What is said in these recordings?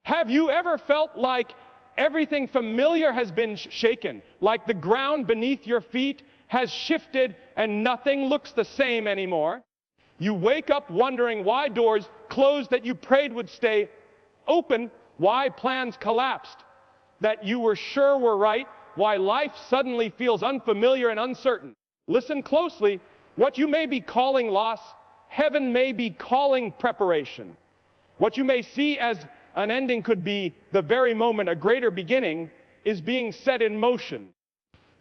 Have you ever felt like everything familiar has been shaken, like the ground beneath your feet has shifted and nothing looks the same anymore? You wake up wondering why doors closed that you prayed would stay open, why plans collapsed that you were sure were right, why life suddenly feels unfamiliar and uncertain. Listen closely. What you may be calling loss, heaven may be calling preparation. What you may see as an ending could be the very moment a greater beginning is being set in motion.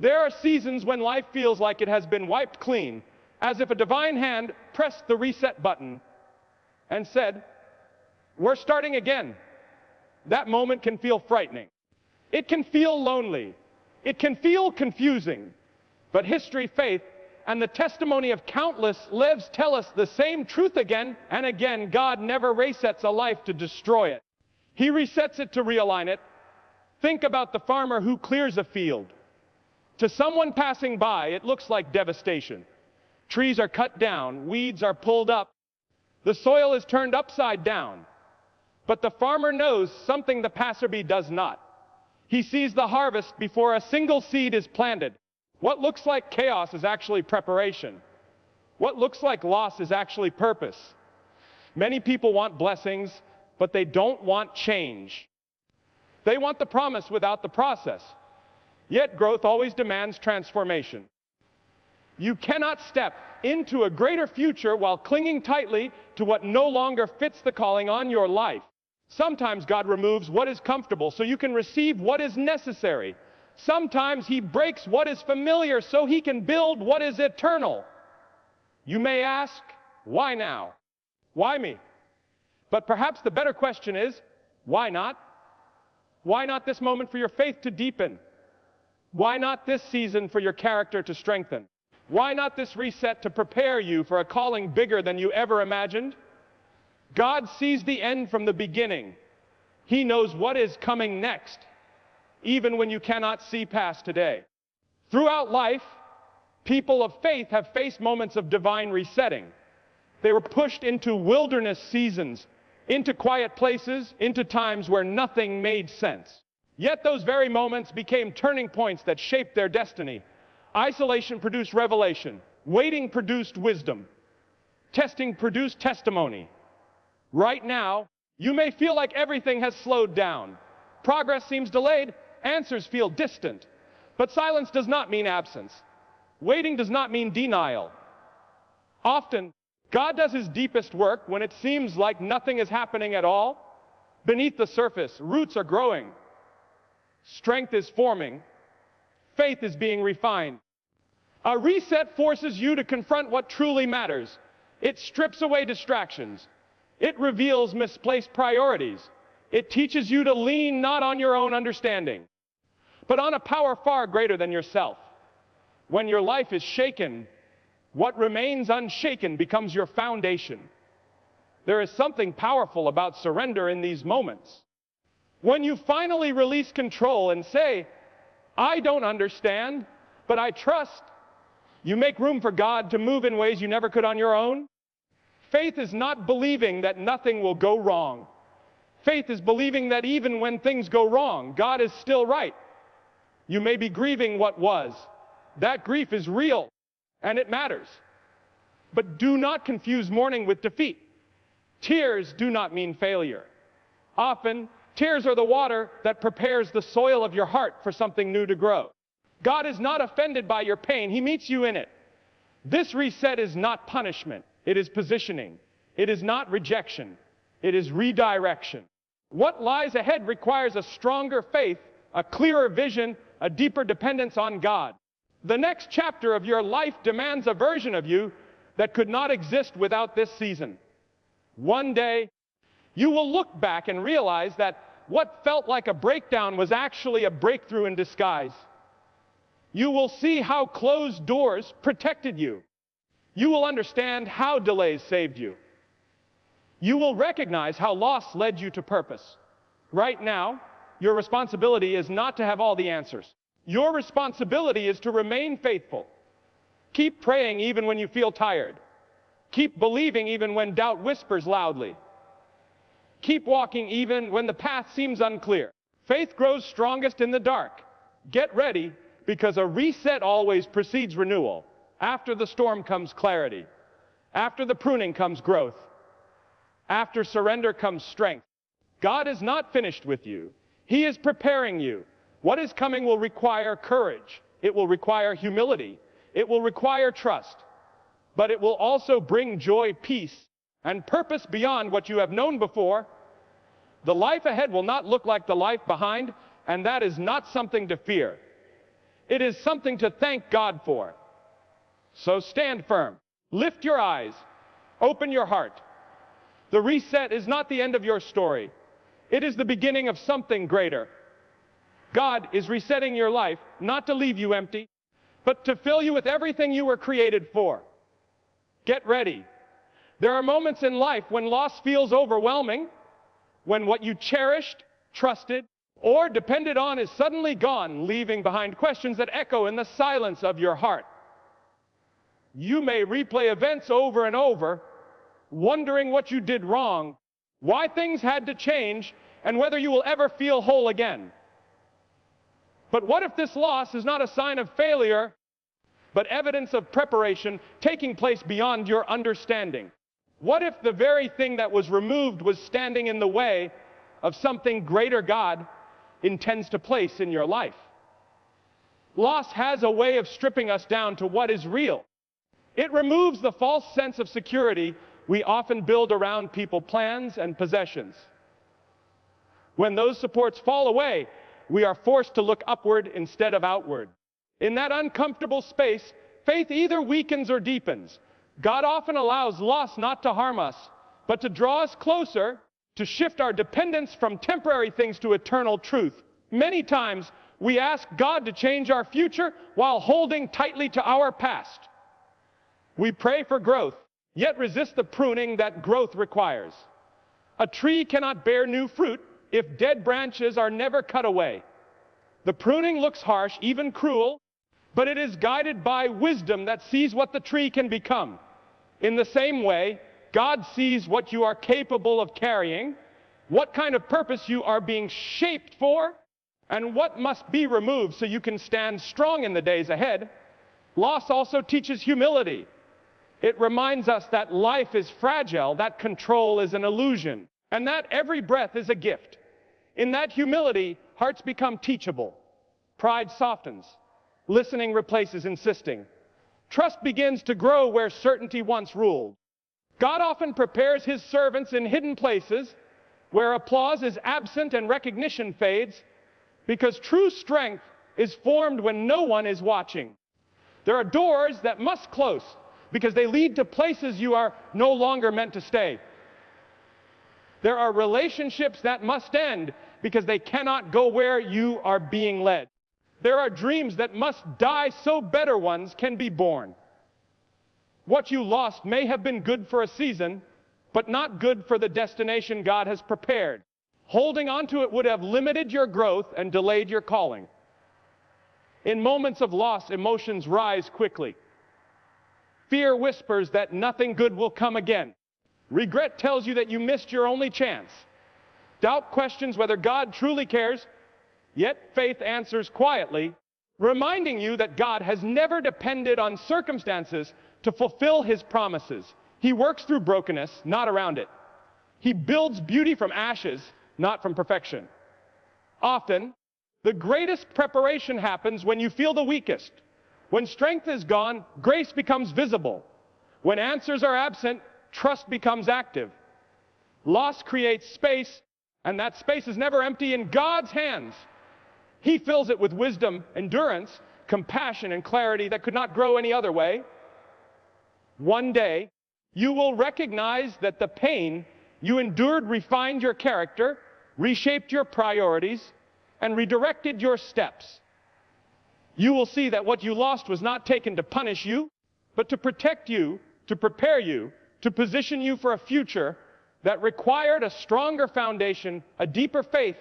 There are seasons when life feels like it has been wiped clean, as if a divine hand pressed the reset button and said, "We're starting again." That moment can feel frightening. It can feel lonely. It can feel confusing. But history, faith, and the testimony of countless lives tell us the same truth again and again. God never resets a life to destroy it. He resets it to realign it. Think about the farmer who clears a field. To someone passing by, it looks like devastation. Trees are cut down, weeds are pulled up, the soil is turned upside down. But the farmer knows something the passerby does not. He sees the harvest before a single seed is planted. What looks like chaos is actually preparation. What looks like loss is actually purpose. Many people want blessings, but they don't want change. They want the promise without the process. Yet growth always demands transformation. You cannot step into a greater future while clinging tightly to what no longer fits the calling on your life. Sometimes God removes what is comfortable so you can receive what is necessary. Sometimes He breaks what is familiar so He can build what is eternal. You may ask, why now? Why me? But perhaps the better question is, why not? Why not this moment for your faith to deepen? Why not this season for your character to strengthen? Why not this reset to prepare you for a calling bigger than you ever imagined? God sees the end from the beginning. He knows what is coming next, even when you cannot see past today. Throughout life, people of faith have faced moments of divine resetting. They were pushed into wilderness seasons, into quiet places, into times where nothing made sense. Yet those very moments became turning points that shaped their destiny. Isolation produced revelation. Waiting produced wisdom. Testing produced testimony. Right now, you may feel like everything has slowed down. Progress seems delayed. Answers feel distant. But silence does not mean absence. Waiting does not mean denial. Often, God does His deepest work when it seems like nothing is happening at all. Beneath the surface, roots are growing. Strength is forming. Faith is being refined. A reset forces you to confront what truly matters. It strips away distractions. It reveals misplaced priorities. It teaches you to lean not on your own understanding, but on a power far greater than yourself. When your life is shaken, what remains unshaken becomes your foundation. There is something powerful about surrender in these moments. When you finally release control and say, "I don't understand, but I trust," you make room for God to move in ways you never could on your own. Faith is not believing that nothing will go wrong. Faith is believing that even when things go wrong, God is still right. You may be grieving what was. That grief is real, and it matters. But do not confuse mourning with defeat. Tears do not mean failure. Often, tears are the water that prepares the soil of your heart for something new to grow. God is not offended by your pain. He meets you in it. This reset is not punishment. It is positioning. It is not rejection. It is redirection. What lies ahead requires a stronger faith, a clearer vision, a deeper dependence on God. The next chapter of your life demands a version of you that could not exist without this season. One day, you will look back and realize that what felt like a breakdown was actually a breakthrough in disguise. You will see how closed doors protected you. You will understand how delays saved you. You will recognize how loss led you to purpose. Right now, your responsibility is not to have all the answers. Your responsibility is to remain faithful. Keep praying even when you feel tired. Keep believing even when doubt whispers loudly. Keep walking even when the path seems unclear. Faith grows strongest in the dark. Get ready, because a reset always precedes renewal. After the storm comes clarity. After the pruning comes growth. After surrender comes strength. God is not finished with you. He is preparing you. What is coming will require courage. It will require humility. It will require trust. But it will also bring joy, peace, and purpose beyond what you have known before. The life ahead will not look like the life behind, and that is not something to fear. It is something to thank God for. So stand firm. Lift your eyes. Open your heart. The reset is not the end of your story. It is the beginning of something greater. God is resetting your life, not to leave you empty, but to fill you with everything you were created for. Get ready. There are moments in life when loss feels overwhelming, when what you cherished, trusted, or depended on is suddenly gone, leaving behind questions that echo in the silence of your heart. You may replay events over and over, wondering what you did wrong, why things had to change, and whether you will ever feel whole again. But what if this loss is not a sign of failure, but evidence of preparation taking place beyond your understanding? What if the very thing that was removed was standing in the way of something greater God intends to place in your life? Loss has a way of stripping us down to what is real. It removes the false sense of security we often build around people, plans, and possessions. When those supports fall away, we are forced to look upward instead of outward. In that uncomfortable space, faith either weakens or deepens. God often allows loss not to harm us, but to draw us closer, to shift our dependence from temporary things to eternal truth. Many times, we ask God to change our future while holding tightly to our past. We pray for growth, yet resist the pruning that growth requires. A tree cannot bear new fruit if dead branches are never cut away. The pruning looks harsh, even cruel, but it is guided by wisdom that sees what the tree can become. In the same way, God sees what you are capable of carrying, what kind of purpose you are being shaped for, and what must be removed so you can stand strong in the days ahead. Loss also teaches humility. It reminds us that life is fragile, that control is an illusion, and that every breath is a gift. In that humility, hearts become teachable. Pride softens. Listening replaces insisting. Trust begins to grow where certainty once ruled. God often prepares his servants in hidden places where applause is absent and recognition fades, because true strength is formed when no one is watching. There are doors that must close because they lead to places you are no longer meant to stay. There are relationships that must end because they cannot go where you are being led. There are dreams that must die so better ones can be born. What you lost may have been good for a season, but not good for the destination God has prepared. Holding on to it would have limited your growth and delayed your calling. In moments of loss, emotions rise quickly. Fear whispers that nothing good will come again. Regret tells you that you missed your only chance. Doubt questions whether God truly cares, yet faith answers quietly, reminding you that God has never depended on circumstances to fulfill his promises. He works through brokenness, not around it. He builds beauty from ashes, not from perfection. Often, the greatest preparation happens when you feel the weakest. When strength is gone, grace becomes visible. When answers are absent, trust becomes active. Loss creates space, and that space is never empty in God's hands. He fills it with wisdom, endurance, compassion, and clarity that could not grow any other way. One day, you will recognize that the pain you endured refined your character, reshaped your priorities, and redirected your steps. You will see that what you lost was not taken to punish you, but to protect you, to prepare you, to position you for a future that required a stronger foundation, a deeper faith,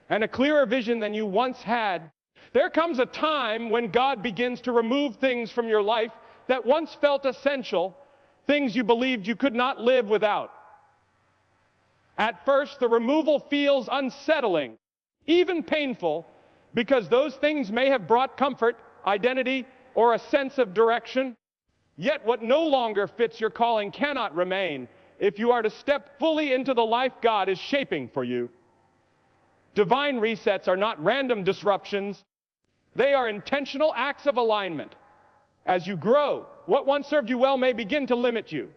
and a clearer vision than you once had. There comes a time when God begins to remove things from your life that once felt essential, things you believed you could not live without. At first, the removal feels unsettling, even painful, because those things may have brought comfort, identity, or a sense of direction. Yet what no longer fits your calling cannot remain if you are to step fully into the life God is shaping for you. Divine resets are not random disruptions. They are intentional acts of alignment. As you grow, what once served you well may begin to limit you.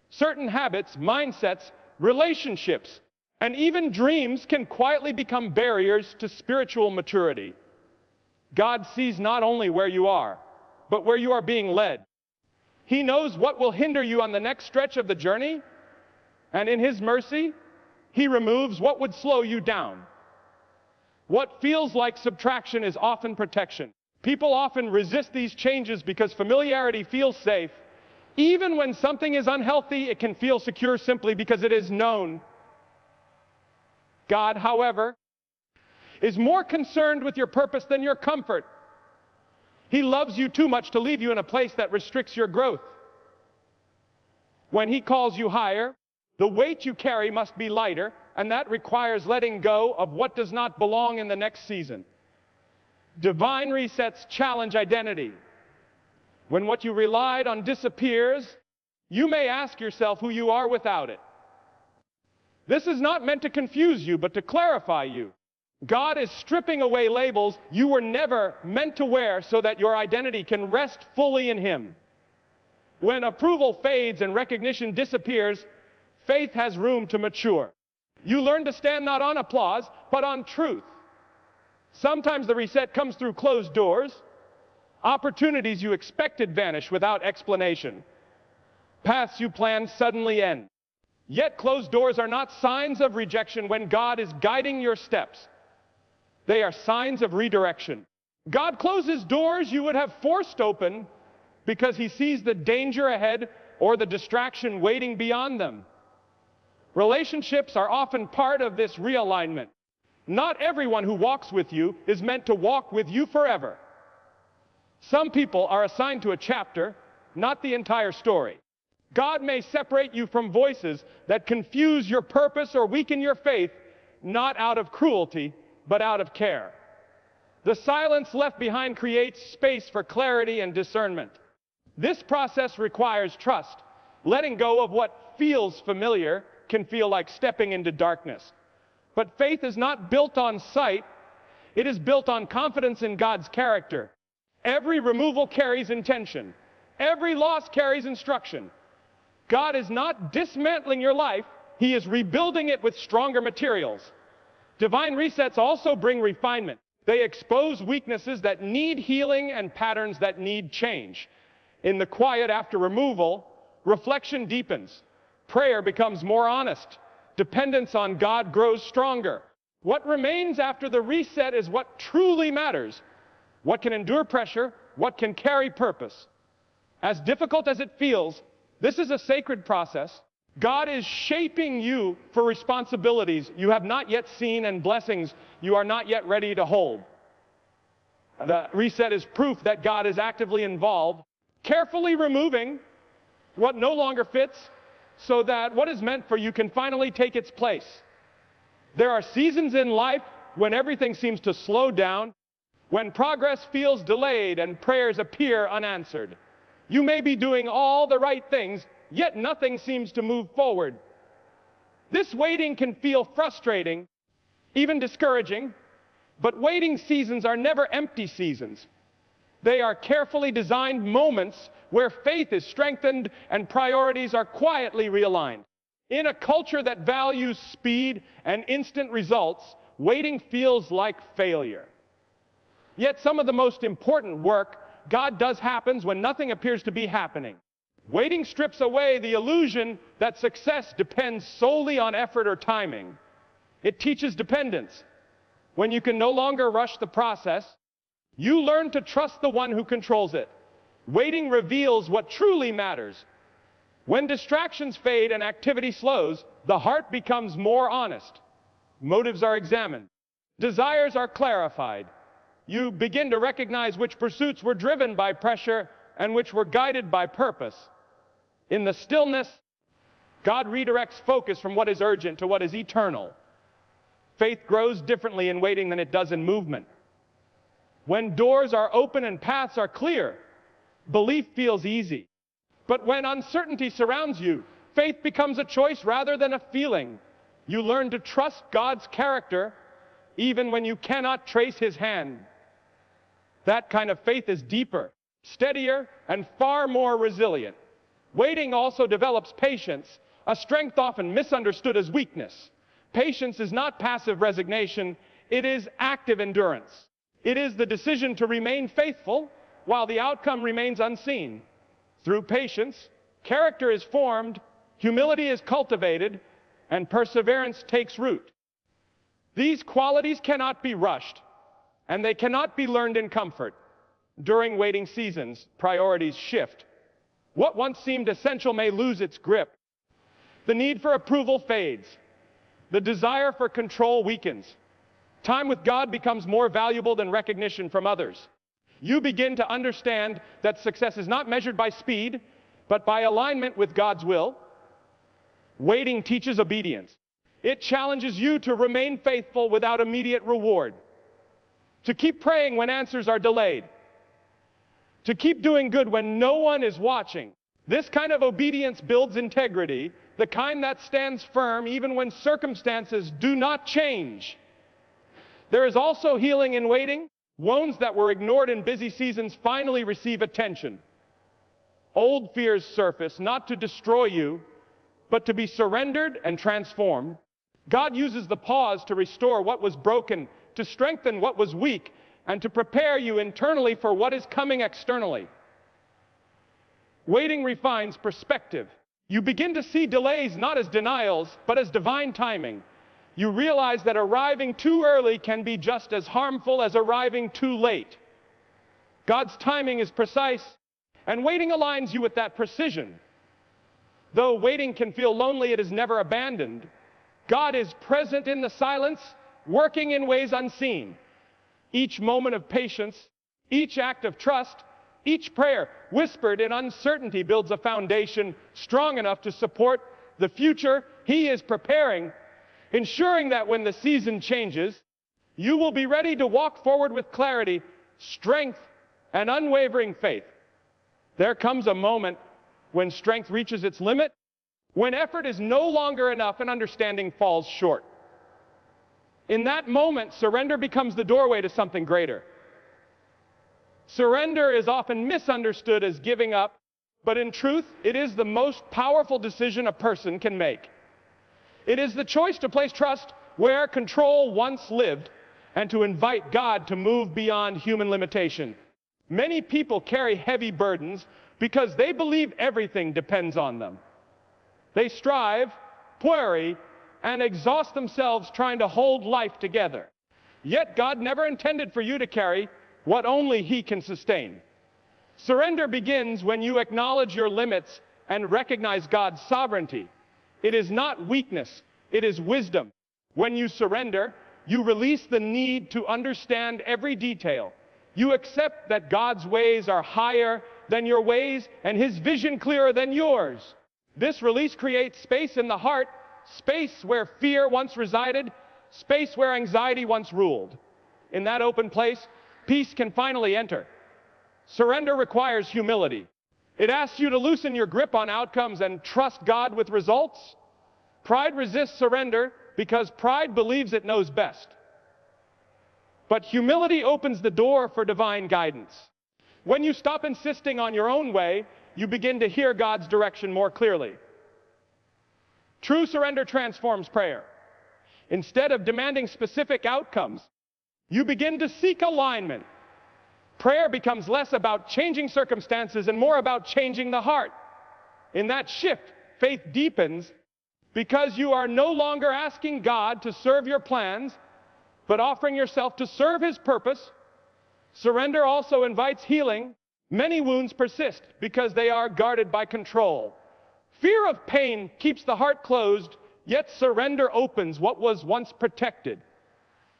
Certain habits, mindsets, relationships, and even dreams can quietly become barriers to spiritual maturity. God sees not only where you are, but where you are being led. He knows what will hinder you on the next stretch of the journey, and in His mercy, He removes what would slow you down. What feels like subtraction is often protection. People often resist these changes because familiarity feels safe. Even when something is unhealthy, it can feel secure simply because it is known. God, however, is more concerned with your purpose than your comfort. He loves you too much to leave you in a place that restricts your growth. When He calls you higher, the weight you carry must be lighter, and that requires letting go of what does not belong in the next season. Divine resets challenge identity. When what you relied on disappears, you may ask yourself who you are without it. This is not meant to confuse you, but to clarify you. God is stripping away labels you were never meant to wear so that your identity can rest fully in Him. When approval fades and recognition disappears, faith has room to mature. You learn to stand not on applause, but on truth. Sometimes the reset comes through closed doors. Opportunities you expected vanish without explanation. Paths you planned suddenly end. Yet closed doors are not signs of rejection when God is guiding your steps. They are signs of redirection. God closes doors you would have forced open because He sees the danger ahead or the distraction waiting beyond them. Relationships are often part of this realignment. Not everyone who walks with you is meant to walk with you forever. Some people are assigned to a chapter, not the entire story. God may separate you from voices that confuse your purpose or weaken your faith, not out of cruelty, but out of care. The silence left behind creates space for clarity and discernment. This process requires trust. Letting go of what feels familiar can feel like stepping into darkness. But faith is not built on sight. It is built on confidence in God's character. Every removal carries intention. Every loss carries instruction. God is not dismantling your life. He is rebuilding it with stronger materials. Divine resets also bring refinement. They expose weaknesses that need healing and patterns that need change. In the quiet after removal, reflection deepens. Prayer becomes more honest. Dependence on God grows stronger. What remains after the reset is what truly matters. What can endure pressure, what can carry purpose. As difficult as it feels, this is a sacred process. God is shaping you for responsibilities you have not yet seen and blessings you are not yet ready to hold. The reset is proof that God is actively involved, carefully removing what no longer fits so that what is meant for you can finally take its place. There are seasons in life when everything seems to slow down, when progress feels delayed and prayers appear unanswered. You may be doing all the right things, yet nothing seems to move forward. This waiting can feel frustrating, even discouraging, but waiting seasons are never empty seasons. They are carefully designed moments where faith is strengthened and priorities are quietly realigned. In a culture that values speed and instant results, waiting feels like failure. Yet some of the most important work God does happens when nothing appears to be happening. Waiting strips away the illusion that success depends solely on effort or timing. It teaches dependence. When you can no longer rush the process, you learn to trust the one who controls it. Waiting reveals what truly matters. When distractions fade and activity slows, the heart becomes more honest. Motives are examined. Desires are clarified. You begin to recognize which pursuits were driven by pressure and which were guided by purpose. In the stillness, God redirects focus from what is urgent to what is eternal. Faith grows differently in waiting than it does in movement. When doors are open and paths are clear, belief feels easy. But when uncertainty surrounds you, faith becomes a choice rather than a feeling. You learn to trust God's character even when you cannot trace His hand. That kind of faith is deeper, steadier, and far more resilient. Waiting also develops patience, a strength often misunderstood as weakness. Patience is not passive resignation, it is active endurance. It is the decision to remain faithful while the outcome remains unseen. Through patience, character is formed, humility is cultivated, and perseverance takes root. These qualities cannot be rushed, and they cannot be learned in comfort. During waiting seasons, priorities shift. What once seemed essential may lose its grip. The need for approval fades. The desire for control weakens. Time with God becomes more valuable than recognition from others. You begin to understand that success is not measured by speed, but by alignment with God's will. Waiting teaches obedience. It challenges you to remain faithful without immediate reward, to keep praying when answers are delayed, to keep doing good when no one is watching. This kind of obedience builds integrity, the kind that stands firm even when circumstances do not change. There is also healing in waiting. Wounds that were ignored in busy seasons finally receive attention. Old fears surface, not to destroy you, but to be surrendered and transformed. God uses the pause to restore what was broken, to strengthen what was weak, and to prepare you internally for what is coming externally. Waiting refines perspective. You begin to see delays not as denials, but as divine timing. You realize that arriving too early can be just as harmful as arriving too late. God's timing is precise, and waiting aligns you with that precision. Though waiting can feel lonely, it is never abandoned. God is present in the silence, working in ways unseen. Each moment of patience, each act of trust, each prayer whispered in uncertainty builds a foundation strong enough to support the future He is preparing, ensuring that when the season changes, you will be ready to walk forward with clarity, strength, and unwavering faith. There comes a moment when strength reaches its limit, when effort is no longer enough and understanding falls short. In that moment, surrender becomes the doorway to something greater. Surrender is often misunderstood as giving up, but in truth, it is the most powerful decision a person can make. It is the choice to place trust where control once lived and to invite God to move beyond human limitation. Many people carry heavy burdens because they believe everything depends on them. They strive, worry, and exhaust themselves trying to hold life together. Yet God never intended for you to carry what only He can sustain. Surrender begins when you acknowledge your limits and recognize God's sovereignty. It is not weakness, it is wisdom. When you surrender, you release the need to understand every detail. You accept that God's ways are higher than your ways and His vision clearer than yours. This release creates space in the heart, space where fear once resided, space where anxiety once ruled. In that open place, peace can finally enter. Surrender requires humility. It asks you to loosen your grip on outcomes and trust God with results. Pride resists surrender because pride believes it knows best. But humility opens the door for divine guidance. When you stop insisting on your own way, you begin to hear God's direction more clearly. True surrender transforms prayer. Instead of demanding specific outcomes, you begin to seek alignment. Prayer becomes less about changing circumstances and more about changing the heart. In that shift, faith deepens because you are no longer asking God to serve your plans, but offering yourself to serve His purpose. Surrender also invites healing. Many wounds persist because they are guarded by control. Fear of pain keeps the heart closed, yet surrender opens what was once protected.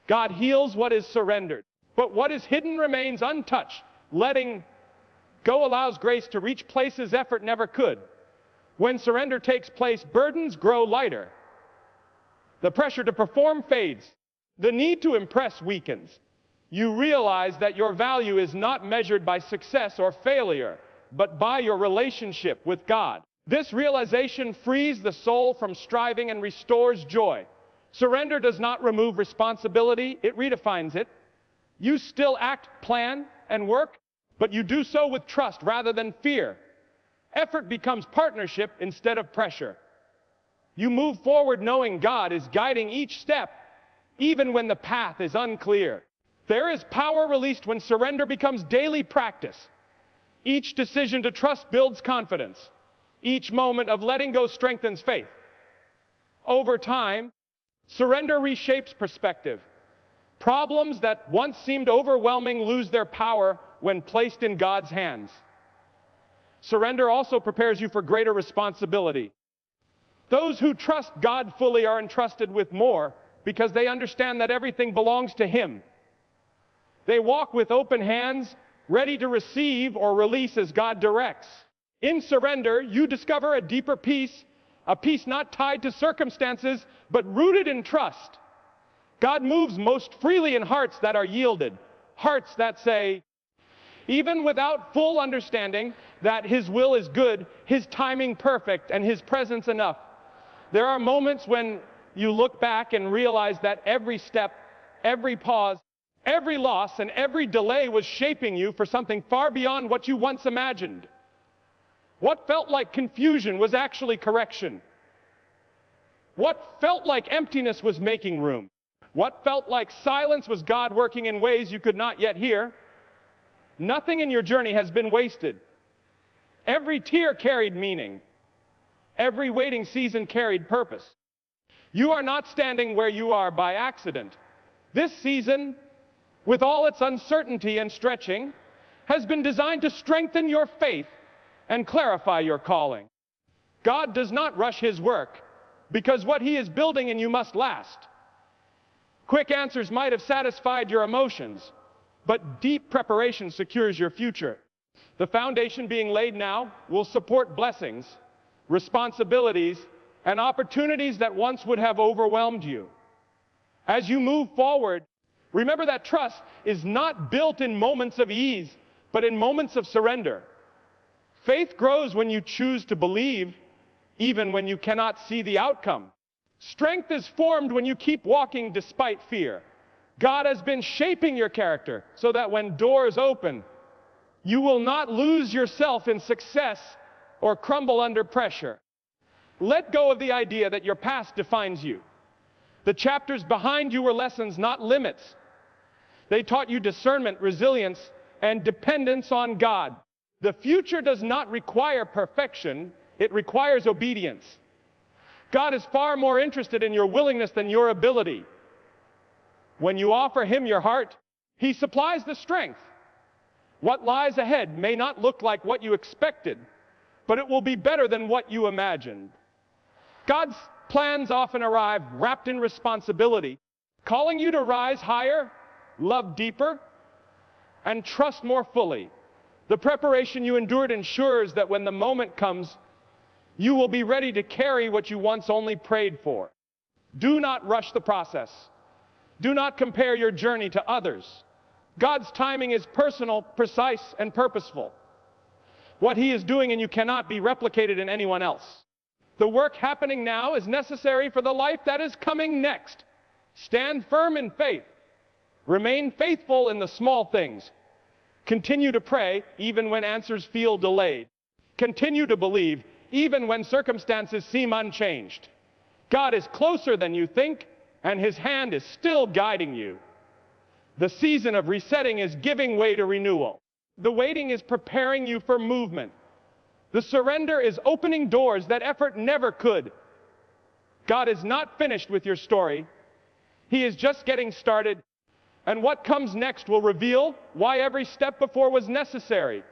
God heals what is surrendered, but what is hidden remains untouched. Letting go allows grace to reach places effort never could. When surrender takes place, burdens grow lighter. The pressure to perform fades. The need to impress weakens. You realize that your value is not measured by success or failure, but by your relationship with God. This realization frees the soul from striving and restores joy. Surrender does not remove responsibility, it redefines it. You still act, plan, and work, but you do so with trust rather than fear. Effort becomes partnership instead of pressure. You move forward knowing God is guiding each step, even when the path is unclear. There is power released when surrender becomes daily practice. Each decision to trust builds confidence. Each moment of letting go strengthens faith. Over time, surrender reshapes perspective. Problems that once seemed overwhelming lose their power when placed in God's hands. Surrender also prepares you for greater responsibility. Those who trust God fully are entrusted with more because they understand that everything belongs to Him. They walk with open hands, ready to receive or release as God directs. In surrender, you discover a deeper peace, a peace not tied to circumstances, but rooted in trust. God moves most freely in hearts that are yielded, hearts that say, even without full understanding that His will is good, His timing perfect, and His presence enough. There are moments when you look back and realize that every step, every pause, every loss, and every delay was shaping you for something far beyond what you once imagined. What felt like confusion was actually correction. What felt like emptiness was making room. What felt like silence was God working in ways you could not yet hear. Nothing in your journey has been wasted. Every tear carried meaning. Every waiting season carried purpose. You are not standing where you are by accident. This season, with all its uncertainty and stretching, has been designed to strengthen your faith and clarify your calling. God does not rush His work because what He is building in you must last. Quick answers might have satisfied your emotions, but deep preparation secures your future. The foundation being laid now will support blessings, responsibilities, and opportunities that once would have overwhelmed you. As you move forward, remember that trust is not built in moments of ease, but in moments of surrender. Faith grows when you choose to believe, even when you cannot see the outcome. Strength is formed when you keep walking despite fear. God has been shaping your character so that when doors open, you will not lose yourself in success or crumble under pressure. Let go of the idea that your past defines you. The chapters behind you were lessons, not limits. They taught you discernment, resilience, and dependence on God. The future does not require perfection, it requires obedience. God is far more interested in your willingness than your ability. When you offer Him your heart, He supplies the strength. What lies ahead may not look like what you expected, but it will be better than what you imagined. God's plans often arrive wrapped in responsibility, calling you to rise higher, love deeper, and trust more fully. The preparation you endured ensures that when the moment comes, you will be ready to carry what you once only prayed for. Do not rush the process. Do not compare your journey to others. God's timing is personal, precise, and purposeful. What He is doing in you cannot be replicated in anyone else. The work happening now is necessary for the life that is coming next. Stand firm in faith. Remain faithful in the small things. Continue to pray even when answers feel delayed. Continue to believe even when circumstances seem unchanged. God is closer than you think, and His hand is still guiding you. The season of resetting is giving way to renewal. The waiting is preparing you for movement. The surrender is opening doors that effort never could. God is not finished with your story. He is just getting started, and what comes next will reveal why every step before was necessary.